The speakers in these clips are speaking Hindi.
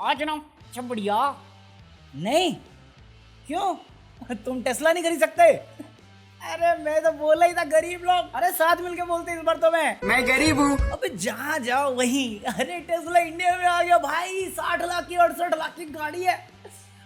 आज ना अच्छा बढ़िया। नहीं क्यों तुम टेस्ला नहीं खरीद सकते? अरे मैं तो बोला ही था गरीब लोग। अरे साथ मिलके बोलते इस बार तो मैं गरीब हूँ। अबे जहाँ जाओ वहीं। अरे टेस्ला इंडिया में आ गया भाई। 60 लाख की 68 लाख की गाड़ी है।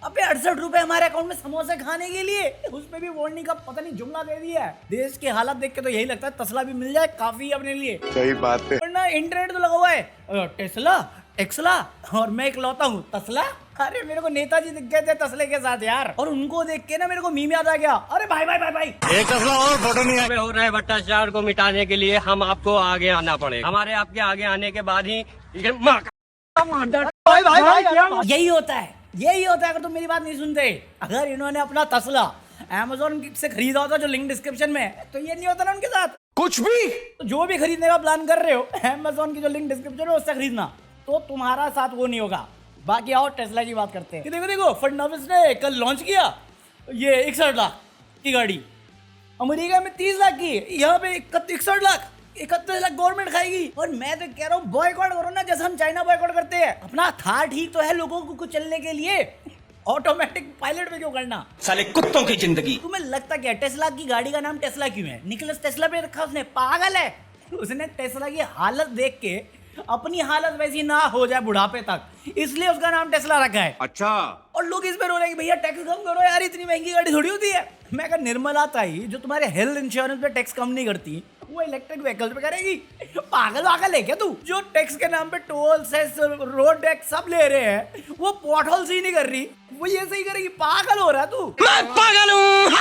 अबे 68 रुपए हमारे अकाउंट में समोसे खाने के लिए। उसमें भी वार्निंग का पता नहीं जुमला दे दिया है। देश के हालात देख के तो यही लगता है तस्ला भी मिल जाए काफी अपने लिए। सही बात है। वरना इंटरनेट तो लगा हुआ है टेस्ला टेक्सला और मैं इकलौता हूँ तस्ला। अरे मेरे को नेताजी दिख गए थे तस्ले के साथ यार, और उनको देख के ना मेरे को मीम याद आ गया। अरे भाई भाई भाई भाई एक तस्ला और फोटो नहीं है। हो रहा है भ्रष्टाचार को मिटाने के लिए हम आपको आगे आना पड़ेगा। हमारे आपके आगे आने के बाद ही यही होता है अगर तुम मेरी बात नहीं सुनते। अगर इन्होंने अपना तस्ला अमेज़न से खरीदा होता जो लिंक डिस्क्रिप्शन में है, तो ये नहीं होता ना उनके साथ कुछ भी। तो जो भी खरीदने का प्लान कर रहे हो अमेज़न की जो लिंक डिस्क्रिप्शन है उससे खरीदना, तो तुम्हारा साथ वो नहीं होगा। बाकी आओ टेस्ला की बात करते हैं। देखो देखो फडणवीस ने कल लॉन्च किया ये 61 लाख की गाड़ी। अमेरिका में 30 लाख की, यहाँ पे 61 लाख 31 लाख गवर्नमेंट खाएगी। और मैं तो कह रहा हूँ बॉयकॉट करो ना, जैसे हम चाइना बॉयकॉट करते हैं। अपना था ठीक तो है लोगों को चलने के लिए, ऑटोमेटिक पायलट पे क्यों करना? साले कुत्तों की जिंदगी। तुम्हें लगता क्या टेस्ला की गाड़ी का नाम टेस्ला क्यों है? निकोलस टेस्ला पे रखा उसने, पागल है। उसने टेस्ला की हालत देख के अपनी हालत वैसी ना हो जाए बुढ़ापे तक, इसलिए उसका नाम टेस्ला रखा है। अच्छा। और लोग इस पे रो रहे हैं कि भैया टैक्स कम करो यार, इतनी महंगी गाड़ी थोड़ी होती है। मैं कहा निर्मला ताई जो तुम्हारे हेल्थ इंश्योरेंस पे टैक्स कम नहीं करती, वो इलेक्ट्रिक व्हीकल पे करेगी। पागल है क्या तू? जो टैक्स के नाम पे टोल सेस रोड टैक्स सब ले रहे हैं, वो पॉट होल्स ही नहीं कर रही, वो ये सही करेगी। पागल हो रहा तू? मैं पागल हूँ।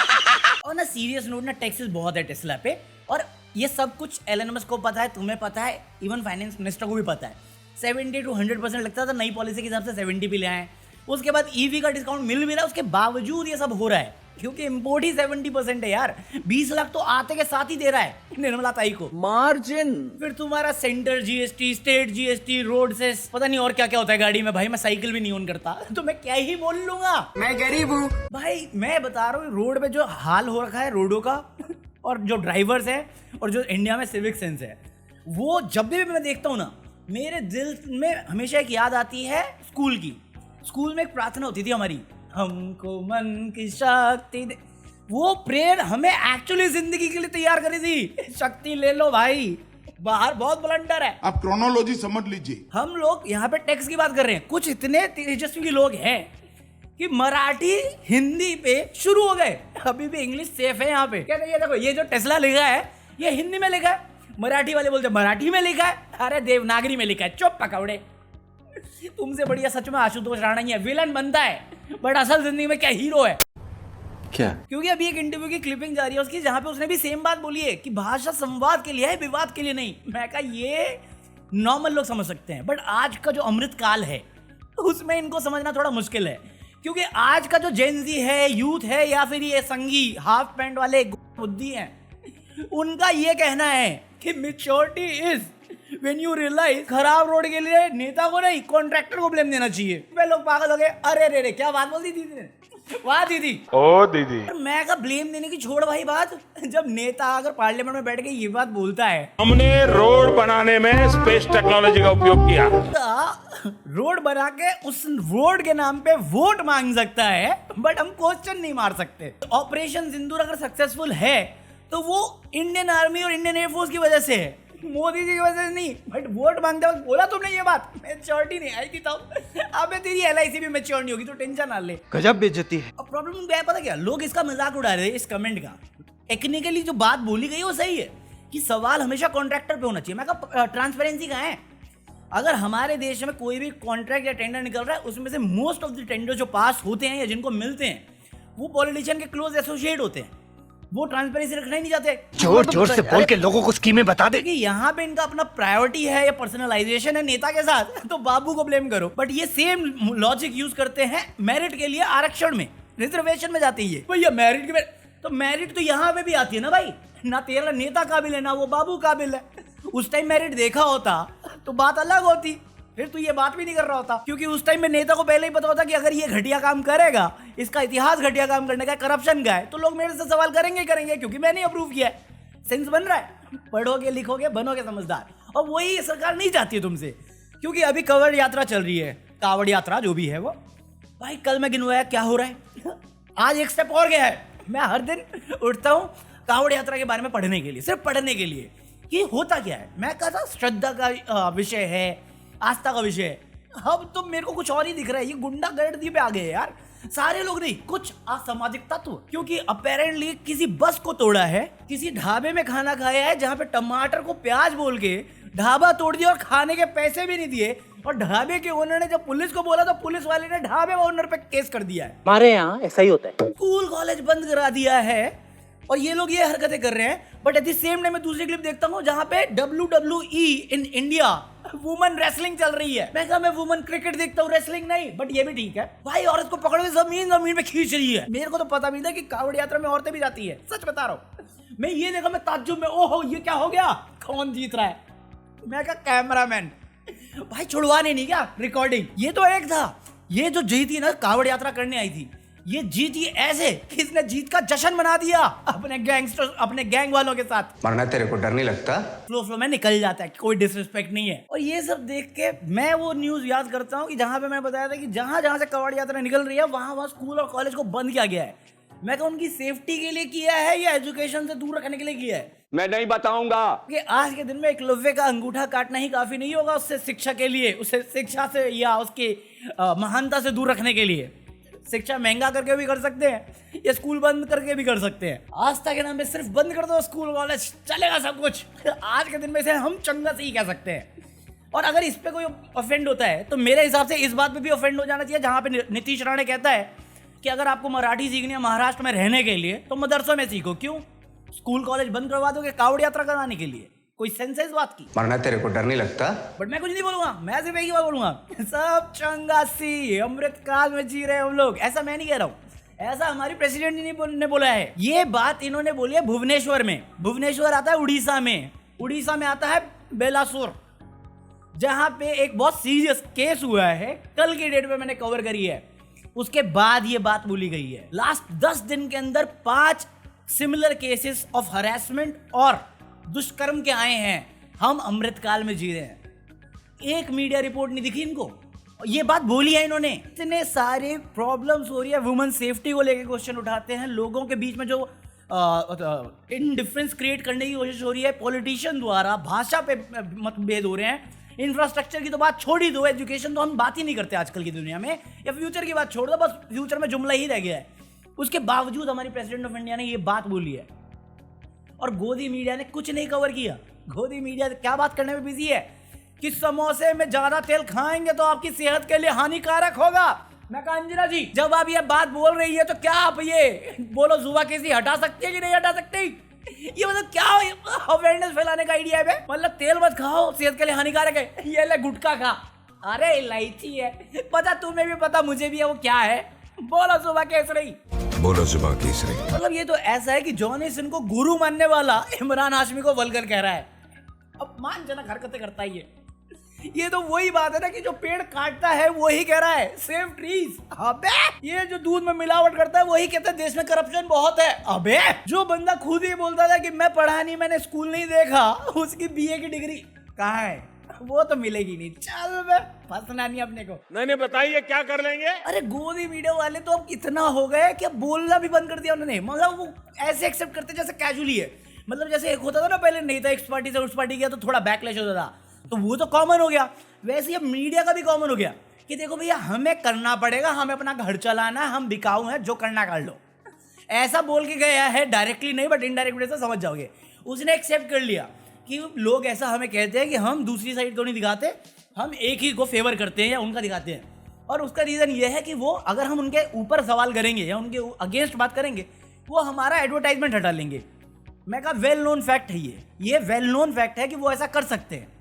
और ना सीरियस नोट ना टैक्सेस बहुत है टेस्ला पे, और ये सब कुछ एलन मस्क को पता है, तुम्हें पता है, इवन फाइनेंस मिनिस्टर को भी पता है। 70 to 100% लगता था नई पॉलिसी के हिसाब से 70 पे ले आए। उसके बाद ईवी का डिस्काउंट मिल भी रहा है, उसके बावजूद ये सब हो रहा है क्योंकि इंपोर्ट ही 70% है यार। 20 लाख तो आते के साथ ही दे रहा है निर्मला ताई को मार्जिन। फिर तुम्हारा centre GST, state GST, road से पता नहीं और क्या क्या होता है गाड़ी में। भाई मैं साइकिल भी नहीं ओन करता तो मैं क्या ही बोल लूंगा, मैं गरीब हूँ। भाई मैं बता रहा हूँ रोड पे जो हाल हो रखा है रोडों का, और जो ड्राइवर्स है, और जो इंडिया में सिविक सेंस है, वो जब भी मैं देखता हूँ ना मेरे दिल में हमेशा एक याद आती है स्कूल की। स्कूल में एक प्रार्थना होती थी हमारी, हमको मन की शक्ति दे। वो प्रेयर हमें एक्चुअली जिंदगी के लिए तैयार करी थी। शक्ति ले लो भाई, बाहर बहुत ब्लंडर है। आप क्रोनोलॉजी समझ लीजिए। हम लोग यहाँ पे टैक्स की बात कर रहे हैं, कुछ इतने तेजस्वी लोग हैं कि मराठी हिंदी पे शुरू हो गए। अभी भी इंग्लिश सेफ है यहाँ पे। कहते ये देखो ये जो टेस्ला लिखा है ये हिंदी में लिखा है, मराठी वाले बोलते मराठी में लिखा है, अरे देवनागरी में लिखा है। चुप पकौड़े। तुमसे बढ़िया सच में आशुतोष राणा ही है, विलन बनता है बट असल जिंदगी में क्या हीरो है क्या? क्योंकि अभी एक इंटरव्यू की क्लिपिंग जा रही है उसकी, जहां पे उसने भी सेम बात बोली है कि भाषा संवाद के लिए है, विवाद के लिए नहीं। मैं कहा ये नॉर्मल लोग समझ सकते हैं, बट आज का जो अमृत काल है उसमें इनको समझना थोड़ा मुश्किल है। क्योंकि आज का जो जेनजी है, यूथ है, या फिर ये संगी हाफ पैंट वाले बुद्धि हैं, उनका ये कहना है कि maturity is when you realize खराब रोड के लिए नेता को नहीं कॉन्ट्रैक्टर को ब्लेम देना चाहिए। वे लोग पागल हो गए। अरे रे रे क्या बात बोल दी दीदी ने? वाह दीदी। ओ दीदी। मैं का ब्लेम देने की छोड़ भाई बात। जब नेता अगर पार्लियामेंट में बैठ के ये बात बोलता है, हमने रोड बनाने में स्पेस टेक्नोलॉजी का उपयोग किया, रोड बना के उस रोड के नाम पे वोट मांग सकता है, बट हम क्वेश्चन नहीं मार सकते। ऑपरेशन सिंदूर अगर सक्सेसफुल है तो वो इंडियन आर्मी और इंडियन एयरफोर्स की वजह से है, मोदी जी की वजह से नहीं। बट वोट मांगते वक्त बोला तुमने ये बात, मैच्योरिटी नहीं आई थी तब। अबे तेरी LIC भी मैच्योर नहीं होगी तो टेंशन ना ले। गजब बेइज्जती है। अब प्रॉब्लम क्या है पता क्या, लोग इसका मजाक उड़ा रहे हैं इस कमेंट का। टेक्निकली जो बात बोली गई वो सही है कि सवाल हमेशा कॉन्ट्रैक्टर पे होना चाहिए। मैं कहा ट्रांसपेरेंसी कहाँ है? अगर हमारे देश में कोई भी कॉन्ट्रैक्ट या टेंडर निकल रहा है, उसमें से मोस्ट ऑफ द टेंडर जो पास होते हैं या जिनको मिलते हैं, वो पॉलिटिशियन के क्लोज एसोसिएट होते हैं। वो ट्रांसपेरेंसी रखना ही नहीं चाहते। जोर जोर से बोल के लोगों को स्कीमें बता दे। कि यहाँ पे इनका अपना प्रायोरिटी है या पर्सनलाइजेशन है नेता के साथ, तो बाबू को ब्लेम करो। बट ये सेम लॉजिक यूज करते हैं मेरिट के लिए, आरक्षण में, रिजर्वेशन में जाती है भैया मेरिट के। तो मेरिट तो यहाँ पे भी आती है ना भाई, ना तेरा नेता काबिल है ना वो बाबू काबिल है। उस टाइम मेरिट देखा होता तो बात अलग होती, फिर तू ये बात भी नहीं कर रहा होता। क्योंकि उस टाइम में नेता को पहले ही पता होता कि अगर ये घटिया काम करेगा, इसका इतिहास घटिया काम करने का, करप्शन का है, तो लोग मेरे से सवाल करेंगे क्योंकि मैंने अप्रूव किया है। सेंस बन रहा है? पढ़ोगे लिखोगे बनोगे समझदार। और वही सरकार नहीं चाहती है तुमसे, क्योंकि अभी कवर यात्रा चल रही है। कावड़ यात्रा जो भी है वो। भाई कल मैं गिनवाया क्या हो रहा है, आज एक स्टेप और गया है। मैं हर दिन उठता हूँ कावड़ यात्रा के बारे में पढ़ने के लिए, सिर्फ पढ़ने के लिए कि होता क्या है। मैं कहा था श्रद्धा का विषय है, आस्था का विषय है, अब तो मेरे को कुछ और ही दिख रहा है। ये गुंडागर्दी पे आ गए यार सारे लोग, नहीं कुछ असामाजिक तत्व। क्योंकि अपेरेंटली किसी बस को तोड़ा है, किसी ढाबे में खाना खाया है जहां पे टमाटर को प्याज बोल के ढाबा तोड़ दिया और खाने के पैसे भी नहीं दिए, और ढाबे के ओनर ने जब पुलिस को बोला तो पुलिस वाले ने ढाबे ओनर पे केस कर दिया है। हमारे यहाँ ऐसा ही होता है। स्कूल कॉलेज बंद करा दिया है और ये लोग ये हरकतें कर रहे हैं। But at the same time मैं दूसरी क्लिप देखता हूँ जहां पे WWE in India woman wrestling चल रही है। मैं कहा मैं वुमन क्रिकेट देखता हूँ, रेसलिंग नहीं, बट ये भी ठीक है। भाई औरत को पकड़ के जमीन पे खींच रही है। मेरे को तो पता भी था कि कावड़ यात्रा में औरतें भी जाती है, सच बता रहा हूँ। मैं ये देखा, मैं ताज्जुब में, ओहो ये क्या हो गया, कौन जीत रहा है। मैं कहा कैमरामैन भाई छुड़वाने नहीं क्या रिकॉर्डिंग। ये तो एक था, ये जो जीती ना कावड़ यात्रा करने आई थी, ये जीती ऐसे कि इसने जीत का जश्न मना दिया अपने गैंगस्टर, अपने गैंग वालों के साथ। मरना तेरे को डर नहीं लगता? फ्लो में निकल जाता है, कोई डिसरिस्पेक्ट नहीं है। और ये सब देख के मैं वो न्यूज याद करता हूँ कि जहां पे मैंने बताया था कि जहां जहां से कावड़ यात्रा निकल रही है वहां स्कूल और कॉलेज को बंद किया गया है। मैं कहूँ उनकी सेफ्टी के लिए किया है या एजुकेशन से दूर रखने के लिए किया है, मैं नहीं बताऊंगा। कि आज के दिन में एकलव्य का अंगूठा काटना ही काफी नहीं होगा उससे शिक्षा के लिए, उसे शिक्षा से या उसकी महानता से दूर रखने के लिए। शिक्षा महंगा करके भी कर सकते हैं या स्कूल बंद करके भी कर सकते हैं। आस्था के नाम पे सिर्फ बंद कर दो स्कूल कॉलेज, चलेगा सब कुछ। आज के दिन में इसे हम चंगा से ही कह सकते हैं। और अगर इस पे कोई ऑफेंड होता है तो मेरे हिसाब से इस बात पे भी ऑफेंड हो जाना चाहिए जहां पे नीतीश राणे कहता है कि अगर आपको मराठी सीखनी है महाराष्ट्र में रहने के लिए तो मदरसों में सीखो। क्यों स्कूल कॉलेज बंद करवा दोगे कावड़ यात्रा कराने के लिए? कोई सेंस है इस बात की? मरना तेरे को डर नहीं लगता? बट मैं कुछ नहीं बोलूंगा, मैं सिर्फ एक ही बात बोलूंगा, सब चंगा सी अमृत काल में जी रहे हैं हम लोग। ऐसा मैं नहीं कह रहा हूँ, ऐसा हमारी प्रेसिडेंट ने बोला है। ये बात इन्होंने बोली है भुवनेश्वर में। भुवनेश्वर आता है उड़ीसा में, उड़ीसा में आता है बेलासुर, जहां पे एक बहुत सीरियस केस हुआ है, कल की डेट में मैंने कवर करी है। उसके बाद ये बात बोली गई है। लास्ट 10 दिन के अंदर 5 सिमिलर केसेस ऑफ हरासमेंट और दुष्कर्म के आए हैं। हम अमृतकाल में जी रहे हैं। एक मीडिया रिपोर्ट नहीं दिखी इनको, ये बात बोली है इन्होंने। इतने सारे प्रॉब्लम्स हो रही है, वुमेन सेफ्टी को लेकर क्वेश्चन उठाते हैं, लोगों के बीच में जो इंडिफरेंस क्रिएट करने की कोशिश हो रही है पॉलिटिशियन द्वारा, भाषा पे मतभेद हो रहे हैं। इंफ्रास्ट्रक्चर की तो बात छोड़ ही दो, एजुकेशन तो हम बात ही नहीं करते आजकल की दुनिया में, या फ्यूचर की बात छोड़ दो, बस फ्यूचर में जुमला ही रह गया है। उसके बावजूद हमारी प्रेसिडेंट ऑफ इंडिया ने ये बात बोली है और गोदी मीडिया ने कुछ नहीं कवर किया। गोदी मीडिया क्या बात करने में बिजी है कि समोसे में ज्यादा तेल खाएंगे तो आपकी सेहत के लिए हानिकारक होगा। मैं कहा अंजना जी जब आप ये बात बोल रही है तो क्या आप ये बोलो जुआ केसी हटा सकती है कि नहीं हटा सकती? ये मतलब क्या अवेयरनेस फैलाने का आइडिया है? मतलब तेल मत खाओ, सेहत के लिए हानिकारक है, ये ले गुटखा खा। अरे इलायची है, पता तुम्हें भी पता मुझे भी है, वो क्या है? बोलो जुबा केसरी, बोलो जुबा केसरी। मतलब ये तो ऐसा है कि जॉनी सिंह को गुरु मानने वाला इमरान हाशमी को वल्गर कह रहा है। अब मानजनक हरकतें करता ही है। ये तो वही बात है ना कि जो पेड़ काटता है वही कह रहा है सेव ट्रीज। अबे ये जो दूध में मिलावट करता है वही कहता है देश में करप्शन बहुत है। अबे जो बंदा खुद ही बोलता था कि मैं पढ़ा नहीं, मैंने स्कूल नहीं देखा, उसकी बीए की डिग्री कहाँ है? वो तो मिलेगी नहीं। चल बे फंसना नहीं अपने को। नहीं बताइए क्या कर लेंगे। अरे गोदी मीडिया वाले तो अब इतना हो गए कि अब बोलना भी बंद कर दिया उन्होंने। मतलब वो ऐसे एक्सेप्ट करते जैसे कैजुअली है। मतलब जैसे एक होता था ना पहले, नहीं था इस पार्टी से उस पार्टी गया तो थोड़ा बैकलैश होता था, तो वो तो कॉमन हो गया। वैसे ही अब मीडिया का भी कॉमन हो गया कि देखो भैया हमें करना पड़ेगा, हमें अपना घर चलाना है, हम बिकाऊ हैं, जो करना कर लो। ऐसा बोल के गया है, डायरेक्टली नहीं बट इनडायरेक्ट वे से समझ जाओगे। उसने एक्सेप्ट कर लिया कि लोग ऐसा हमें कहते हैं कि हम दूसरी साइड को नहीं दिखाते, हम एक ही को फेवर करते हैं या उनका दिखाते हैं। और उसका रीज़न ये है कि वो अगर हम उनके ऊपर सवाल करेंगे या उनके अगेंस्ट बात करेंगे वो हमारा एडवर्टाइजमेंट हटा लेंगे। मैं कहा वेल नोन फैक्ट है ये वेल नोन फैक्ट है कि वो ऐसा कर सकते हैं।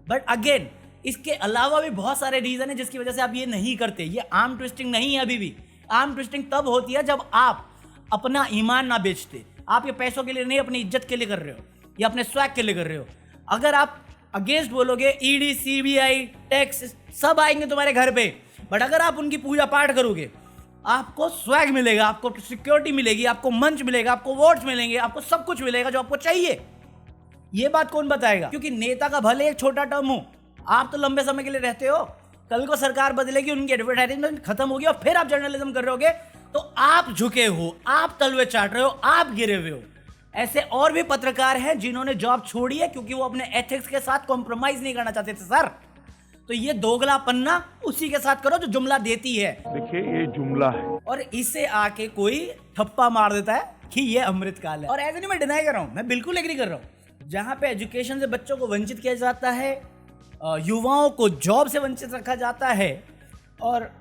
बट अगेन इसके अलावा भी बहुत सारे रीज़न है जिसकी वजह से आप ये नहीं करते। ये आर्म ट्विस्टिंग नहीं है। अभी भी आर्म ट्विस्टिंग तब होती है जब आप अपना ईमान ना बेचते। आप ये पैसों के लिए नहीं, अपनी इज्जत के लिए कर रहे हो या अपने स्वैग के लिए कर रहे हो। अगर आप अगेंस्ट बोलोगे ईडी, सीबीआई, टैक्स सब आएंगे तुम्हारे घर पे। बट अगर आप उनकी पूजा पाठ करोगे आपको स्वैग मिलेगा, आपको सिक्योरिटी मिलेगी, आपको मंच मिलेगा, आपको वोट्स मिलेंगे, आपको सब कुछ मिलेगा जो आपको चाहिए। ये बात कौन बताएगा? क्योंकि नेता का भले एक छोटा टर्म हो, आप तो लंबे समय के लिए रहते हो। कल को सरकार बदलेगी, उनकी एडवर्टाइजमेंट खत्म होगी और फिर आप जर्नलिज्म कर रहे होगे, तो आप झुके हो, आप तलवे चाट रहे हो, आप गिरे हुए हो। ऐसे और भी पत्रकार हैं जिन्होंने जॉब छोड़ी है क्योंकि वो अपने एथिक्स के साथ कॉम्प्रोमाइज नहीं करना चाहते थे सर। तो ये दोगला पन्ना उसी के साथ करो जो जुमला देती है। देखिए ये जुमला है और इसे आके कोई ठप्पा मार देता है कि ये अमृतकाल है। और ऐसे नहीं मैं डिनाई कर रहा हूं, मैं बिल्कुल एग्री कर रहा हूं। जहां पे एजुकेशन से बच्चों को वंचित किया जाता है, युवाओं को जॉब से वंचित रखा जाता है और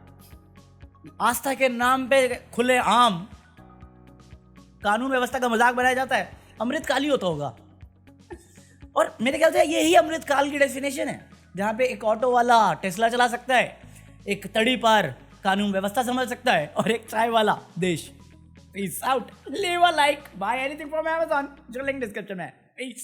आस्था के नाम पे खुले आम कानून व्यवस्था का मजाक बनाया जाता है, अमृतकाल ही होता होगा। और मेरे ख्याल से यही अमृतकाल की डेफिनेशन है, जहां पे एक ऑटो वाला टेस्ला चला सकता है, एक तड़ी पार कानून व्यवस्था समझ सकता है और एक चाय वाला देश। Peace out. Leave a like. Buy anything from Amazon. जो लिंक डिस्क्रिप्शन में है। Peace.